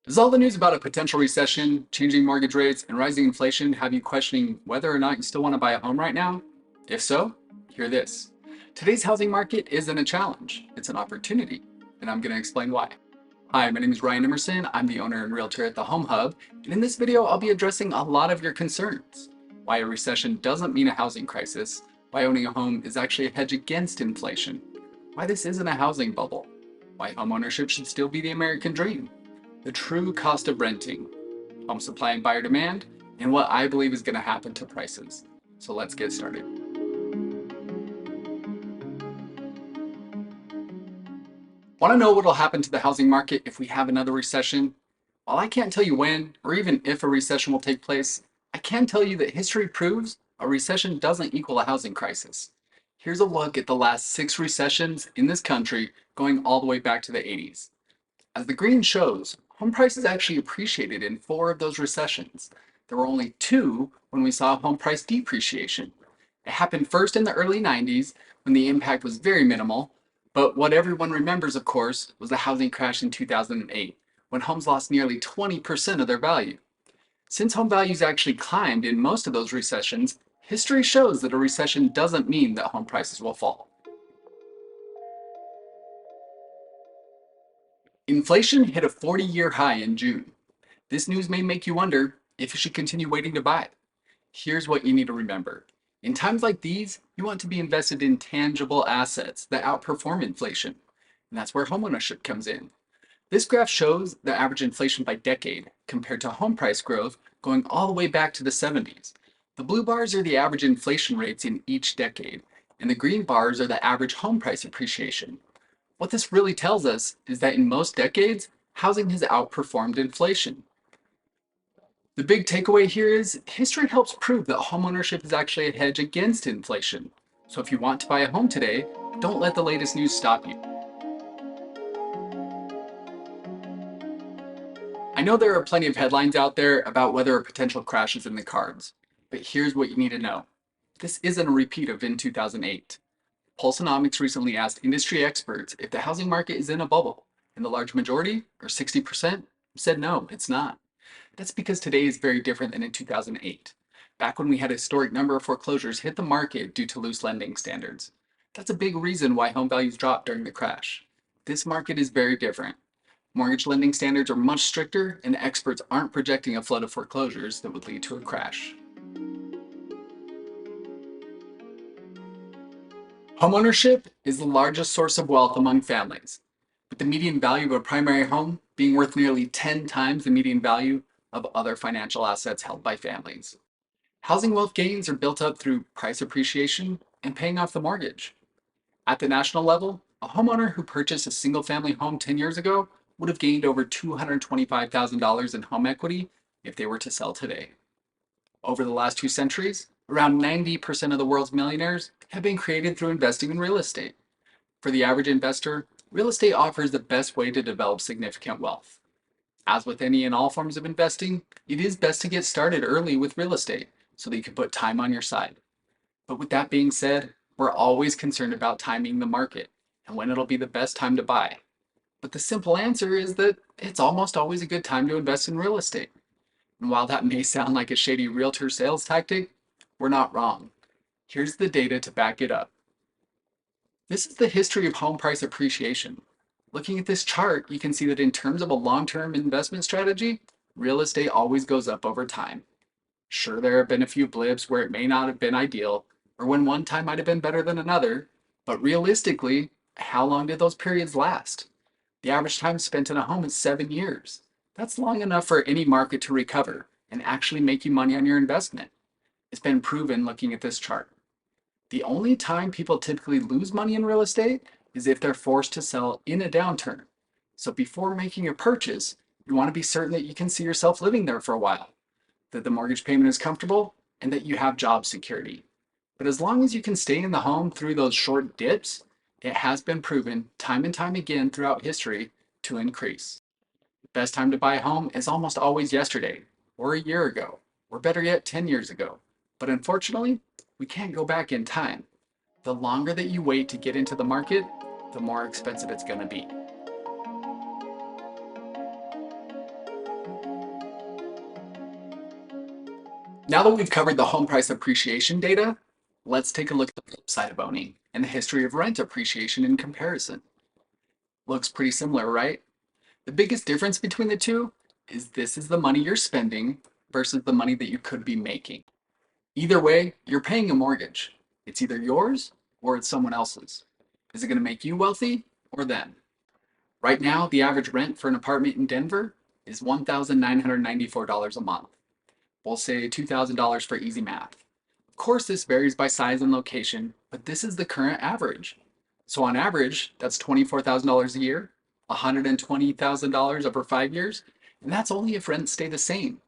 Does all the news about a potential recession, changing mortgage rates, and rising inflation have you questioning whether or not you still want to buy a home right now? If so, hear this. Today's housing market isn't a challenge, it's an opportunity, and I'm going to explain why. Hi, my name is Ryan Emerson. I'm the owner and realtor at the Home Hub, and in this video, I'll be addressing a lot of your concerns. Why a recession doesn't mean a housing crisis, why owning a home is actually a hedge against inflation, why this isn't a housing bubble, why homeownership should still be the American dream, the true cost of renting, home supply and buyer demand, and what I believe is going to happen to prices. So let's get started. Want to know what will happen to the housing market if we have another recession? While I can't tell you when or even if a recession will take place, I can tell you that history proves a recession doesn't equal a housing crisis. Here's a look at the last 6 recessions in this country going all the way back to the 80s. As the green shows, home prices actually appreciated in 4 of those recessions. There were only 2 when we saw home price depreciation. It happened first in the early 90s when the impact was very minimal, but what everyone remembers, of course, was the housing crash in 2008, when homes lost nearly 20% of their value. Since home values actually climbed in most of those recessions, history shows that a recession doesn't mean that home prices will fall. Inflation hit a 40-year high in June. This news may make you wonder if you should continue waiting to buy. Here's what you need to remember. In times like these, you want to be invested in tangible assets that outperform inflation. And that's where homeownership comes in. This graph shows the average inflation by decade compared to home price growth going all the way back to the 70s. The blue bars are the average inflation rates in each decade, and the green bars are the average home price appreciation. What this really tells us is that in most decades, housing has outperformed inflation. The big takeaway here is history helps prove that homeownership is actually a hedge against inflation. So if you want to buy a home today, don't let the latest news stop you. I know there are plenty of headlines out there about whether a potential crash is in the cards, but here's what you need to know. This isn't a repeat of in 2008. Pulseonomics recently asked industry experts if the housing market is in a bubble, and the large majority, or 60%, said no, it's not. That's because today is very different than in 2008, back when we had a historic number of foreclosures hit the market due to loose lending standards. That's a big reason why home values dropped during the crash. This market is very different. Mortgage lending standards are much stricter, and experts aren't projecting a flood of foreclosures that would lead to a crash. Homeownership is the largest source of wealth among families, with the median value of a primary home being worth nearly 10 times the median value of other financial assets held by families. Housing wealth gains are built up through price appreciation and paying off the mortgage. At the national level, a homeowner who purchased a single family home 10 years ago would have gained over $225,000 in home equity if they were to sell today. Over the last 2 centuries, around 90% of the world's millionaires have been created through investing in real estate. For the average investor, real estate offers the best way to develop significant wealth. As with any and all forms of investing, it is best to get started early with real estate so that you can put time on your side. But with that being said, we're always concerned about timing the market and when it'll be the best time to buy. But the simple answer is that it's almost always a good time to invest in real estate. And while that may sound like a shady realtor sales tactic, we're not wrong. Here's the data to back it up. This is the history of home price appreciation. Looking at this chart, you can see that in terms of a long-term investment strategy, real estate always goes up over time. Sure, there have been a few blips where it may not have been ideal, or when one time might have been better than another, but realistically, how long did those periods last? The average time spent in a home is 7 years. That's long enough for any market to recover and actually make you money on your investment. It's been proven looking at this chart. The only time people typically lose money in real estate is if they're forced to sell in a downturn. So before making a purchase, you want to be certain that you can see yourself living there for a while, that the mortgage payment is comfortable, and that you have job security. But as long as you can stay in the home through those short dips, it has been proven time and time again throughout history to increase. The best time to buy a home is almost always yesterday, or a year ago, or better yet, 10 years ago. But unfortunately, we can't go back in time. The longer that you wait to get into the market, the more expensive it's going to be. Now that we've covered the home price appreciation data, let's take a look at the flip side of owning and the history of rent appreciation in comparison. Looks pretty similar, right? The biggest difference between the two is this is the money you're spending versus the money that you could be making. Either way, you're paying a mortgage. It's either yours or it's someone else's. Is it going to make you wealthy or them? Right now, the average rent for an apartment in Denver is $1,994 a month. We'll say $2,000 for easy math. Of course, this varies by size and location, but this is the current average. So on average, that's $24,000 a year, $120,000 over 5 years, and that's only if rents stay the same.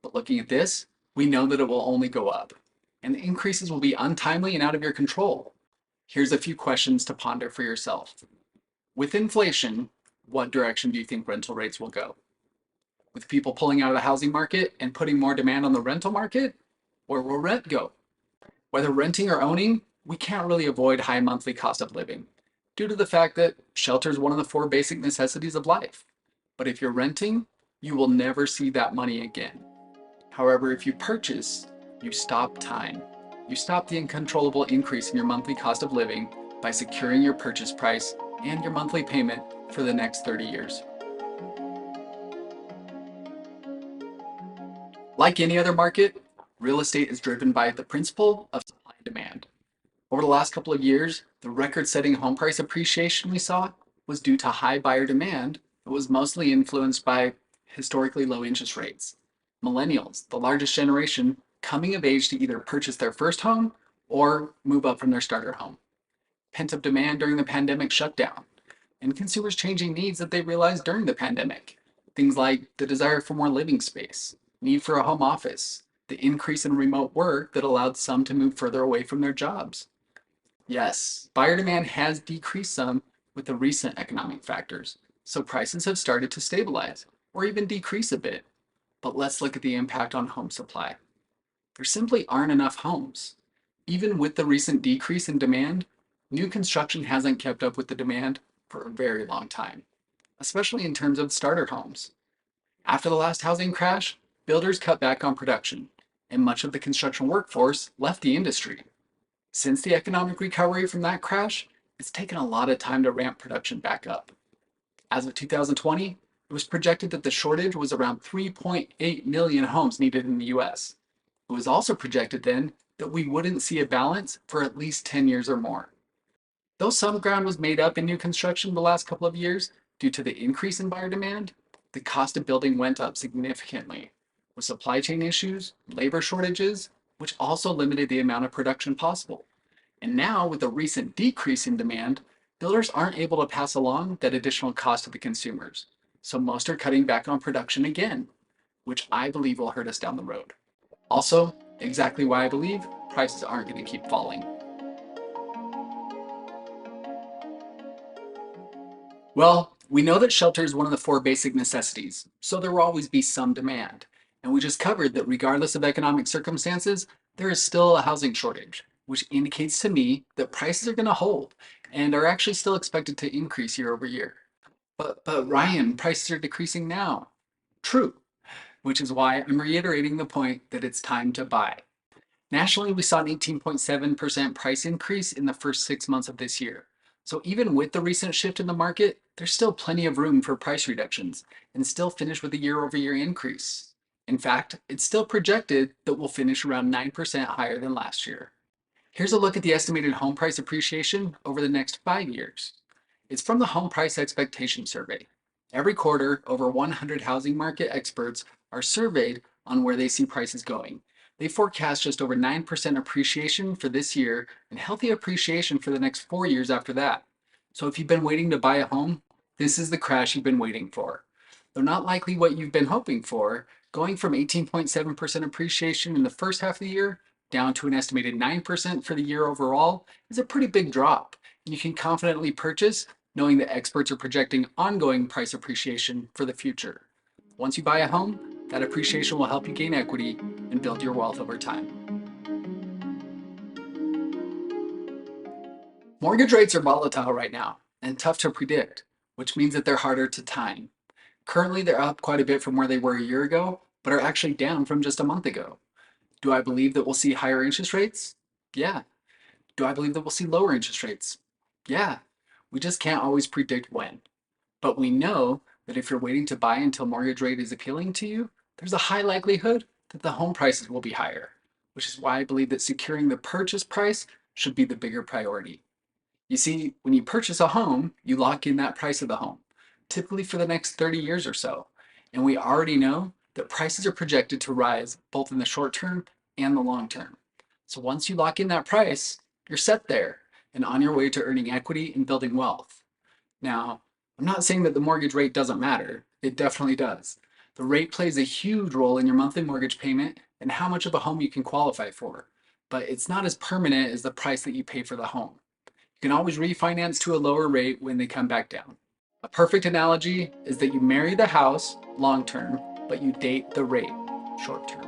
But looking at this, we know that it will only go up, and the increases will be untimely and out of your control. Here's a few questions to ponder for yourself. With inflation, what direction do you think rental rates will go? With people pulling out of the housing market and putting more demand on the rental market, where will rent go? Whether renting or owning, we can't really avoid high monthly cost of living due to the fact that shelter is one of the four basic necessities of life. But if you're renting, you will never see that money again. However, if you purchase, you stop time. You stop the uncontrollable increase in your monthly cost of living by securing your purchase price and your monthly payment for the next 30 years. Like any other market, real estate is driven by the principle of supply and demand. Over the last couple of years, the record-setting home price appreciation we saw was due to high buyer demand that was mostly influenced by historically low interest rates. Millennials, the largest generation, coming of age to either purchase their first home or move up from their starter home. Pent-up demand during the pandemic shutdown, and consumers changing needs that they realized during the pandemic. Things like the desire for more living space, need for a home office, the increase in remote work that allowed some to move further away from their jobs. Yes, buyer demand has decreased some with the recent economic factors, so prices have started to stabilize or even decrease a bit. But let's look at the impact on home supply. There simply aren't enough homes. Even with the recent decrease in demand, new construction hasn't kept up with the demand for a very long time, especially in terms of starter homes. After the last housing crash, builders cut back on production, and much of the construction workforce left the industry. Since the economic recovery from that crash, it's taken a lot of time to ramp production back up. As of 2020, it was projected that the shortage was around 3.8 million homes needed in the US. It was also projected then that we wouldn't see a balance for at least 10 years or more. Though some ground was made up in new construction the last couple of years due to the increase in buyer demand, the cost of building went up significantly, with supply chain issues, labor shortages, which also limited the amount of production possible. And now, with the recent decrease in demand, builders aren't able to pass along that additional cost to the consumers. So most are cutting back on production again, which I believe will hurt us down the road. Also, exactly why I believe prices aren't going to keep falling. Well, we know that shelter is one of the four basic necessities, so there will always be some demand. And we just covered that regardless of economic circumstances, there is still a housing shortage, which indicates to me that prices are going to hold and are actually still expected to increase year over year. But Ryan, prices are decreasing now. True, which is why I'm reiterating the point that it's time to buy. Nationally, we saw an 18.7% price increase in the first 6 months of this year. So even with the recent shift in the market, there's still plenty of room for price reductions and still finish with a year-over-year increase. In fact, it's still projected that we'll finish around 9% higher than last year. Here's a look at the estimated home price appreciation over the next 5 years. It's from the Home Price Expectation Survey. Every quarter, over 100 housing market experts are surveyed on where they see prices going. They forecast just over 9% appreciation for this year and healthy appreciation for the next 4 years after that. So if you've been waiting to buy a home, this is the crash you've been waiting for. Though not likely what you've been hoping for, going from 18.7% appreciation in the first half of the year down to an estimated 9% for the year overall is a pretty big drop. And you can confidently purchase knowing that experts are projecting ongoing price appreciation for the future. Once you buy a home, that appreciation will help you gain equity and build your wealth over time. Mortgage rates are volatile right now and tough to predict, which means that they're harder to time. Currently, they're up quite a bit from where they were a year ago, but are actually down from just a month ago. Do I believe that we'll see higher interest rates? Yeah. Do I believe that we'll see lower interest rates? Yeah. We just can't always predict when. But we know that if you're waiting to buy until mortgage rate is appealing to you, there's a high likelihood that the home prices will be higher, which is why I believe that securing the purchase price should be the bigger priority. You see, when you purchase a home, you lock in that price of the home, typically for the next 30 years or so. And we already know that prices are projected to rise both in the short term and the long term. So once you lock in that price, you're set there and on your way to earning equity and building wealth. Now, I'm not saying that the mortgage rate doesn't matter. It definitely does. The rate plays a huge role in your monthly mortgage payment and how much of a home you can qualify for. But it's not as permanent as the price that you pay for the home. You can always refinance to a lower rate when they come back down. A perfect analogy is that you marry the house long term, but you date the rate short term.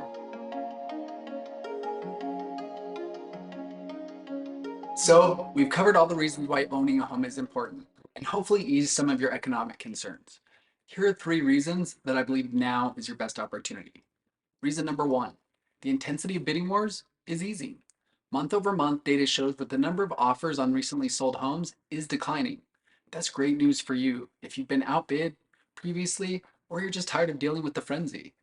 So, we've covered all the reasons why owning a home is important and hopefully ease some of your economic concerns. Here are 3 reasons that I believe now is your best opportunity. Reason number 1, the intensity of bidding wars is easing. Month over month, data shows that the number of offers on recently sold homes is declining. That's great news for you if you've been outbid previously or you're just tired of dealing with the frenzy.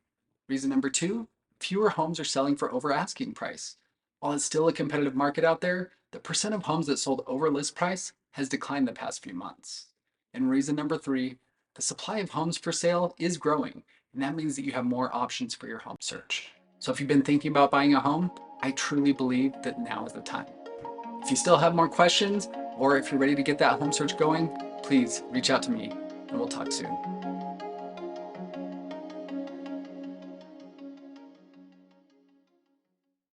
Reason number 2, fewer homes are selling for over asking price. While it's still a competitive market out there, the percent of homes that sold over list price has declined the past few months. And reason number 3, the supply of homes for sale is growing, and that means that you have more options for your home search. So if you've been thinking about buying a home, I truly believe that now is the time. If you still have more questions, or if you're ready to get that home search going, please reach out to me and we'll talk soon.